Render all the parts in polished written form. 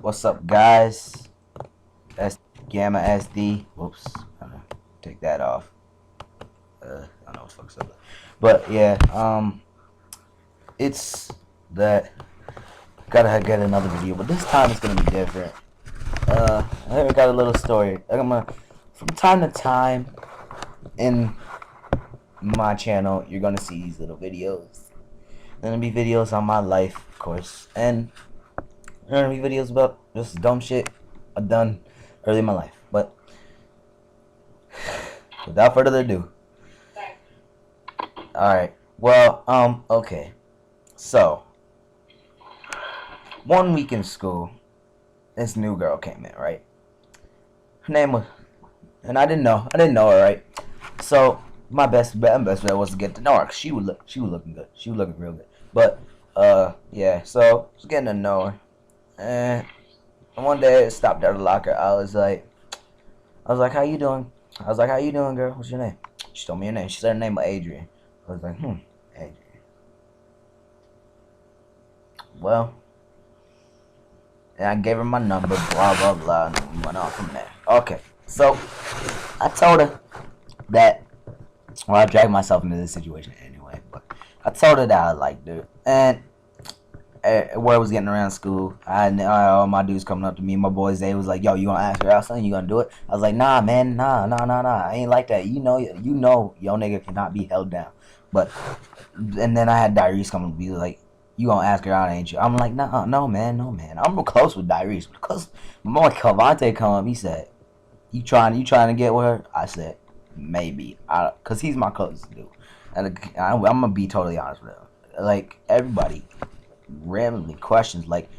What's up, guys? That's Gamma SD. Whoops. Take that off. I don't know what the fuck's up. But yeah, it's that. Gotta get another video, but this time it's gonna be different. I got a little story. From time to time in my channel, you're gonna see these little videos. There's gonna be videos on my life, of course, and there are gonna be videos about just dumb shit I've done early in my life. But without further ado, all right. Well, okay. So one week in school, this new girl came in, right? Her name was, and I didn't know her, right? So my best bet was to get to know her. 'Cause she was looking good. She was looking real good. But yeah. So I was getting to know her, and one day I stopped at the locker. I was like, how you doing? I was like, how you doing, girl? What's your name? She told me her name. She said her name was Adrian. I was like, Adrian. Well, and I gave her my number, blah, blah, blah, and we went on from there. Okay, so I told her that, well, I dragged myself into this situation anyway, but I told her that I liked her, and word was getting around school. All my dudes coming up to me, my boys, they was like, yo, you gonna ask her out, son? You gonna do it? I was like, nah, man, nah, I ain't like that. You know, yo nigga cannot be held down. But, and then I had Diaries coming to be like, you gonna ask her out, ain't you? I'm like, nah, no, man. I'm close with Diaries. Because my boy Cavante come up, he said, you trying to get with her? I said, maybe. Because he's my closest dude. And I'm gonna be totally honest with him. Like, everybody randomly questions, like,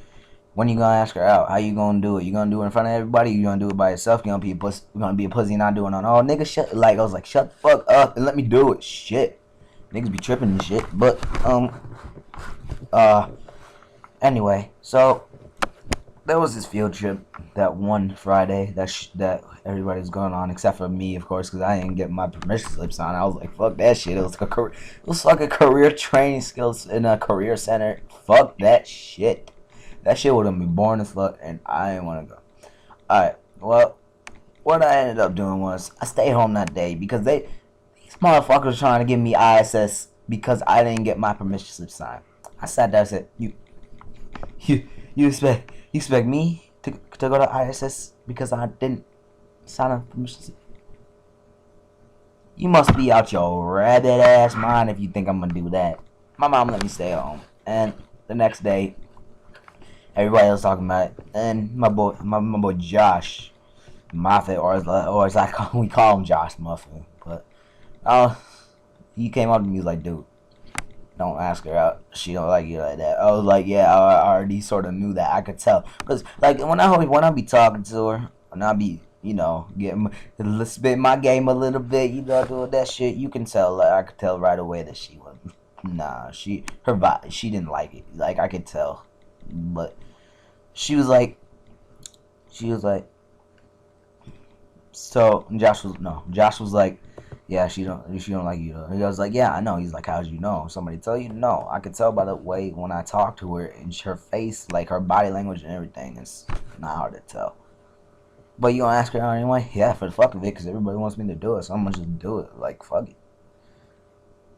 when you gonna ask her out? How you gonna do it? You gonna do it in front of everybody? You gonna do it by yourself? You gonna be a pussy not doing it? Oh, nigga, shut. Like, I was like, shut the fuck up and let me do it. Shit. Niggas be tripping and shit. But, anyway, so there was this field trip that one Friday that everybody was going on except for me, of course, because I didn't get my permission slips on. I was like, fuck that shit. It was like a career training skills in a career center. Fuck that shit. That shit would have been boring as fuck, and I didn't want to go. All right, well, what I ended up doing was I stayed home that day because these motherfuckers were trying to give me ISS because I didn't get my permission slip signed. I sat there and said, you expect me to go to ISS because I didn't sign a permission slip? You must be out your rabbit ass mind if you think I'm gonna do that. My mom let me stay home, and the next day, everybody was talking about it, and my boy Josh Moffat, or as we call him Josh Muffin, but he came up to me, he was like, dude, don't ask her out. She don't like you like that. I was like, yeah, I already sort of knew that. I could tell. Because, like, when I be talking to her, and I be, spit my game a little bit, doing that shit, you can tell, like, I could tell right away that she was, her body, she didn't like it. Like, I could tell. But she was like, so, Josh was like, yeah, she don't like you. He was like, yeah, I know. He's like, how'd you know? Somebody tell you? No, I could tell by the way when I talk to her and her face, like her body language and everything. It's not hard to tell. But you gonna ask her out anyway? Yeah, for the fuck of it, because everybody wants me to do it, so I'm gonna just do it. Like, fuck it.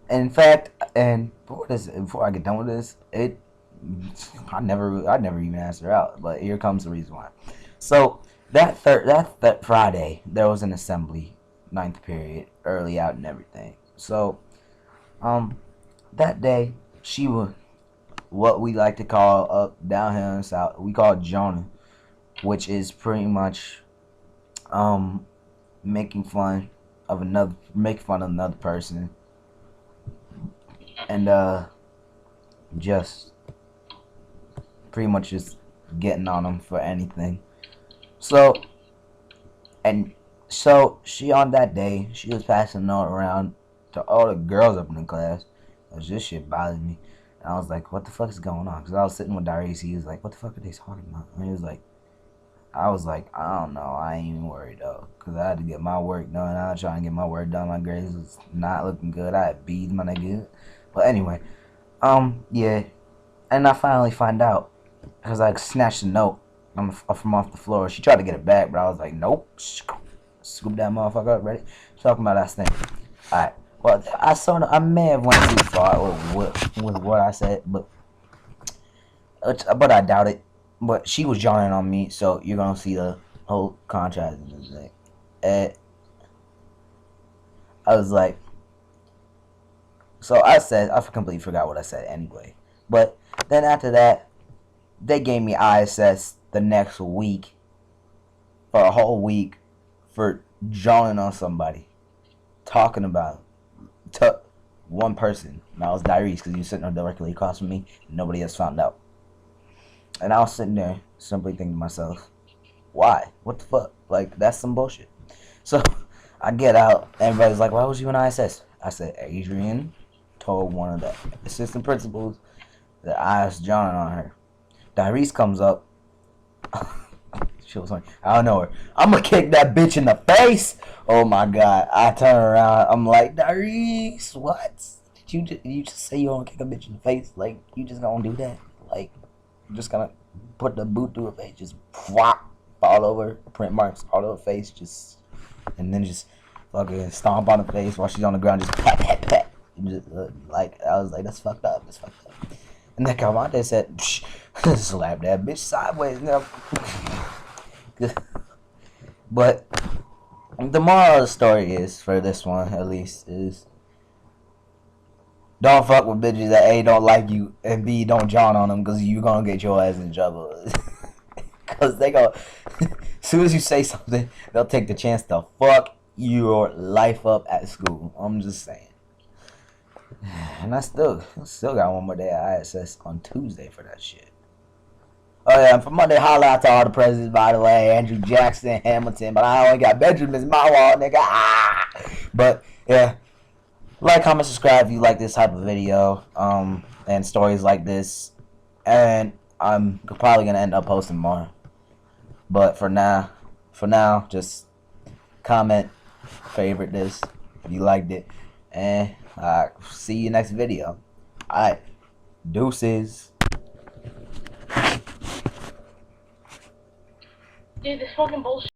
And in fact, and before I get done with this, I never even asked her out. But here comes the reason why. So that Friday, there was an assembly, ninth period, early out and everything. So, that day, she was what we like to call up down here in the South, we call it Jonah, which is pretty much, making fun of another person, and, just pretty much just getting on them for anything. So, she on that day, she was passing a note around to all the girls up in the class. Cause this shit bothered me. And I was like, what the fuck is going on? Because I was sitting with Darius. He was like, what the fuck are they talking about? And he was like, I was like, I don't know. I ain't even worried, though. Because I had to get my work done. I was trying to get my work done. My grades was not looking good. I had B's, my nigga. But anyway, yeah. And I finally find out. Because I snatched a note from off the floor. She tried to get it back, but I was like, nope. Scoop that motherfucker up, ready? Talking about that thing. Alright. Well, I may have went too far with what I said, but I doubt it. But she was yawning on me, so you're gonna see the whole contrast in this thing. And I was like, so I completely forgot what I said anyway. But then after that, they gave me ISS the next week, for a whole week, for jawing on somebody, talking about one person. And that was Diarese, because he was sitting directly across from me, and nobody else found out. And I was sitting there simply thinking to myself, why? What the fuck? Like, that's some bullshit. So I get out, everybody's like, why was you in ISS? I said, Adrian told one of the assistant principals that I was jawing on her. Diarese comes up. She was like, I don't know her. I'm gonna kick that bitch in the face. Oh my god. I turn around. I'm like, Diarese, what? Did you just say you gonna kick a bitch in the face? Like, you just gonna do that? Like, you're just gonna put the boot through her face, just flop all over, print marks all over her face, and then just fucking stomp on her face while she's on the ground, just pat, pat, pat. Just, like, I was like, that's fucked up. That's fucked up. And then Calvante said, slap that bitch sideways. But the moral of the story is, for this one at least, is don't fuck with bitches that A, don't like you, and B, don't jawn on them, because you're gonna get your ass in trouble. Because they go, as soon as you say something, they'll take the chance to fuck your life up at school. I'm just saying. And I still got one more day at ISS on Tuesday for that shit. Oh yeah, and for Monday, holla out to all the presidents, by the way. Andrew Jackson, Hamilton, but I only got Benjamin's my wall, nigga. Ah! But yeah, like, comment, subscribe if you like this type of video, and stories like this. And I'm probably gonna end up posting more. But for now, just comment, favorite this if you liked it, and see you next video. Alright, deuces. Dude, this fucking bullshit.